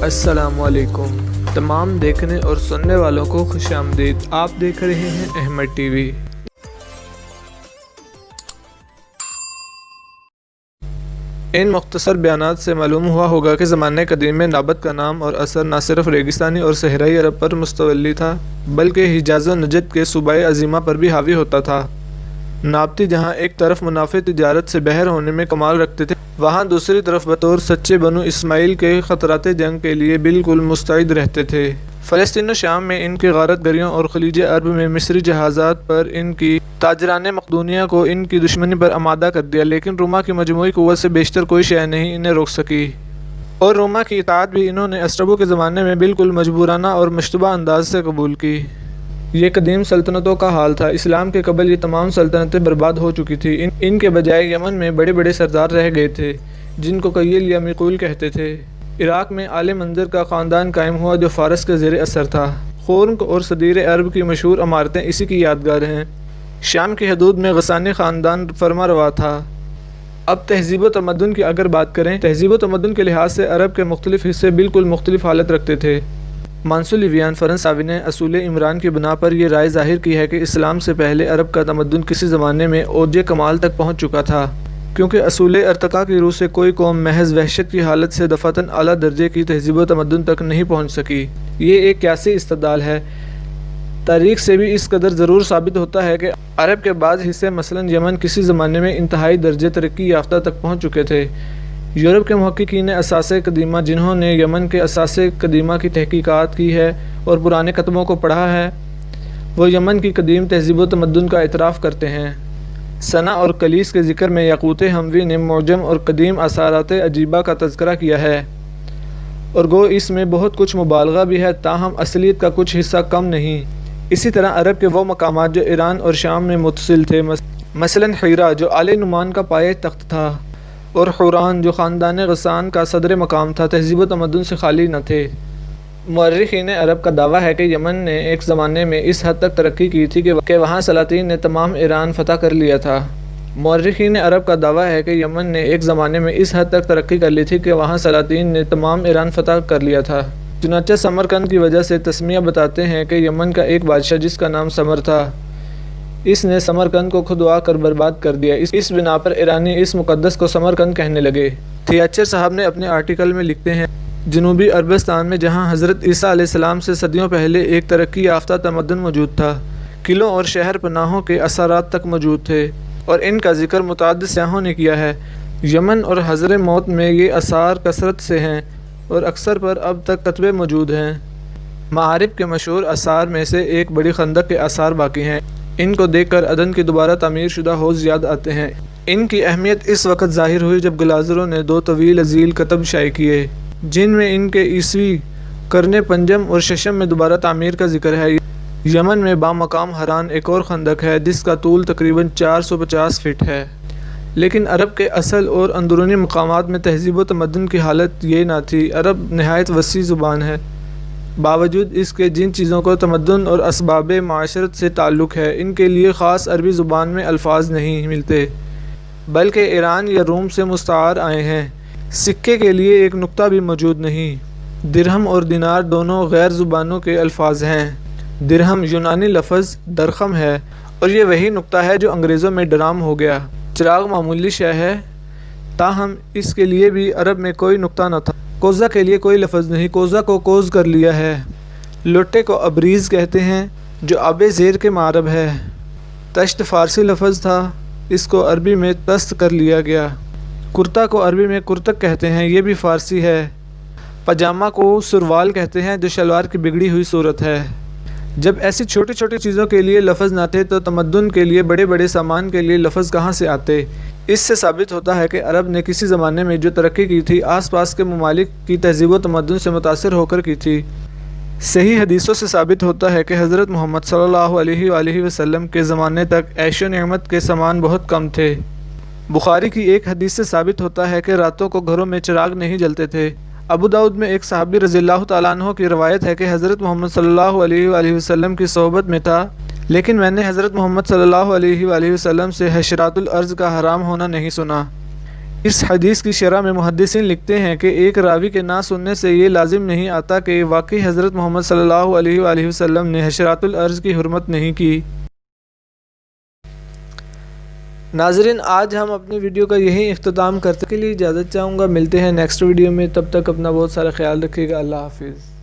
السلام علیکم تمام دیکھنے اور سننے والوں کو خوش آمدید۔ آپ دیکھ رہے ہیں احمد ٹی وی۔ ان مختصر بیانات سے معلوم ہوا ہوگا کہ زمانۂ قدیم میں نابت کا نام اور اثر نہ صرف ریگستانی اور صحرائی عرب پر مستولی تھا بلکہ حجاز و نجد کے صوبۂ عظیمہ پر بھی حاوی ہوتا تھا۔ نابتی جہاں ایک طرف منافع تجارت سے بہر ہونے میں کمال رکھتے تھے، وہاں دوسری طرف بطور سچے بنو اسماعیل کے خطرات جنگ کے لیے بالکل مستعد رہتے تھے۔ فلسطین و شام میں ان کی غارت گریوں اور خلیج عرب میں مصری جہازات پر ان کی تاجران مقدونیہ کو ان کی دشمنی پر آمادہ کر دیا، لیکن روما کی مجموعی قوت سے بیشتر کوئی شے نہیں انہیں روک سکی، اور روما کی اطاعت بھی انہوں نے اسٹربو کے زمانے میں بالکل مجبورانہ اور مشتبہ انداز سے قبول کی۔ یہ قدیم سلطنتوں کا حال تھا۔ اسلام کے قبل یہ تمام سلطنتیں برباد ہو چکی تھیں۔ ان کے بجائے یمن میں بڑے بڑے سردار رہ گئے تھے جن کو قیل یا میقول کہتے تھے۔ عراق میں آل منظر کا خاندان قائم ہوا جو فارس کے زیر اثر تھا۔ خورنک اور صدیر عرب کی مشہور عمارتیں اسی کی یادگار ہیں۔ شام کی حدود میں غسانی خاندان فرما روا تھا۔ اب تہذیب و تمدن کی اگر بات کریں، تہذیب و تمدن کے لحاظ سے عرب کے مختلف حصے بالکل مختلف حالت رکھتے تھے۔ مانسو لیویان فرانساوی نے اصول عمران کی بنا پر یہ رائے ظاہر کی ہے کہ اسلام سے پہلے عرب کا تمدن کسی زمانے میں اوج کمال تک پہنچ چکا تھا، کیونکہ اصول ارتقاء کی روح سے کوئی قوم محض وحشت کی حالت سے دفعتاً اعلیٰ درجے کی تہذیب و تمدن تک نہیں پہنچ سکی۔ یہ ایک قیاسی استدلال ہے۔ تاریخ سے بھی اس قدر ضرور ثابت ہوتا ہے کہ عرب کے بعض حصے مثلاً یمن کسی زمانے میں انتہائی درجے ترقی یافتہ تک پہنچ چکے تھے۔ یورپ کے محققین اساس قدیمہ جنہوں نے یمن کے اساس قدیمہ کی تحقیقات کی ہے اور پرانے کتبوں کو پڑھا ہے، وہ یمن کی قدیم تہذیب و تمدن کا اعتراف کرتے ہیں۔ سنا اور کلیس کے ذکر میں یاقوت حموی نے معجم اور قدیم اثارات عجیبہ کا تذکرہ کیا ہے، اور گو اس میں بہت کچھ مبالغہ بھی ہے، تاہم اصلیت کا کچھ حصہ کم نہیں۔ اسی طرح عرب کے وہ مقامات جو ایران اور شام میں متصل تھے، مثلاً حیرہ جو آل نعمان کا پایہ تخت تھا، اور حوران جو خاندان غسان کا صدر مقام تھا، تہذیب و تمدن سے خالی نہ تھے۔ مورخین عرب کا دعویٰ ہے کہ یمن نے ایک زمانے میں اس حد تک ترقی کی تھی کہ وہاں سلاطین نے تمام ایران فتح کر لیا تھا۔ مورخین عرب کا دعویٰ ہے کہ یمن نے ایک زمانے میں اس حد تک ترقی کر لی تھی کہ وہاں سلاطین نے تمام ایران فتح کر لیا تھا۔ چنانچہ سمرقند کی وجہ سے تسمیہ بتاتے ہیں کہ یمن کا ایک بادشاہ جس کا نام سمر تھا، اس نے سمرقند کو کھدوا کر برباد کر دیا۔ اس بنا پر ایرانی اس مقدس کو سمرقند کہنے لگے۔ تھیاچر صاحب نے اپنے آرٹیکل میں لکھتے ہیں، جنوبی عربستان میں جہاں حضرت عیسیٰ علیہ السلام سے صدیوں پہلے ایک ترقی یافتہ تمدن موجود تھا، قلعوں اور شہر پناہوں کے اثرات تک موجود تھے، اور ان کا ذکر متعدد سیاحوں نے کیا ہے۔ یمن اور حضر موت میں یہ آثار کثرت سے ہیں اور اکثر پر اب تک کتبے موجود ہیں۔ معارب کے مشہور آثار میں سے ایک بڑی خندق کے آثار باقی ہیں۔ ان کو دیکھ کر عدن کی دوبارہ تعمیر شدہ حوض یاد آتے ہیں۔ ان کی اہمیت اس وقت ظاہر ہوئی جب گلازروں نے 2 طویل عزیل کتب شائع کیے جن میں ان کے عیسوی قرن پنجم اور ششم میں دوبارہ تعمیر کا ذکر ہے۔ یمن میں بامقام ہران ایک اور خندق ہے جس کا طول تقریباً 450 فٹ ہے، لیکن عرب کے اصل اور اندرونی مقامات میں تہذیب و تمدن کی حالت یہ نہ تھی۔ عرب نہایت وسیع زبان ہے، باوجود اس کے جن چیزوں کو تمدن اور اسباب معاشرت سے تعلق ہے، ان کے لیے خاص عربی زبان میں الفاظ نہیں ملتے، بلکہ ایران یا روم سے مستعار آئے ہیں۔ سکے کے لیے ایک نقطہ بھی موجود نہیں۔ درہم اور دینار دونوں غیر زبانوں کے الفاظ ہیں۔ درہم یونانی لفظ درخم ہے، اور یہ وہی نقطہ ہے جو انگریزوں میں ڈرام ہو گیا۔ چراغ معمولی شے ہے، تاہم اس کے لیے بھی عرب میں کوئی نقطہ نہ تھا۔ کوزہ کے لیے کوئی لفظ نہیں، کوزہ کو کوز کر لیا ہے۔ لوٹے کو ابریز کہتے ہیں جو آب زیر کے معرب ہے۔ تشت فارسی لفظ تھا، اس کو عربی میں تست کر لیا گیا۔ کرتا کو عربی میں کرتک کہتے ہیں، یہ بھی فارسی ہے۔ پاجامہ کو سروال کہتے ہیں جو شلوار کی بگڑی ہوئی صورت ہے۔ جب ایسی چھوٹی چھوٹی چیزوں کے لیے لفظ نہ تھے تو تمدن کے لیے بڑے بڑے سامان کے لیے لفظ کہاں سے آتے؟ اس سے ثابت ہوتا ہے کہ عرب نے کسی زمانے میں جو ترقی کی تھی آس پاس کے ممالک کی تہذیب و تمدن سے متاثر ہو کر کی تھی۔ صحیح حدیثوں سے ثابت ہوتا ہے کہ حضرت محمد صلی اللہ علیہ وآلہ وسلم کے زمانے تک عیش و نعمت کے سامان بہت کم تھے۔ بخاری کی ایک حدیث سے ثابت ہوتا ہے کہ راتوں کو گھروں میں چراغ نہیں جلتے تھے۔ ابو داؤد میں ایک صحابی رضی اللہ تعالیٰ عنہ کی روایت ہے کہ حضرت محمد صلی اللہ علیہ وآلہ وسلم کی صحبت میں تھا لیکن میں نے حضرت محمد صلی اللہ علیہ وآلہ وسلم سے حشرات الارض کا حرام ہونا نہیں سنا۔ اس حدیث کی شرح میں محدثین لکھتے ہیں کہ ایک راوی کے نہ سننے سے یہ لازم نہیں آتا کہ واقعی حضرت محمد صلی اللہ علیہ وآلہ وسلم نے حشرات الارض کی حرمت نہیں کی۔ ناظرین، آج ہم اپنی ویڈیو کا یہی اختتام کرتے کے لیے اجازت چاہوں گا۔ ملتے ہیں نیکسٹ ویڈیو میں، تب تک اپنا بہت سارا خیال رکھیے گا۔ اللہ حافظ۔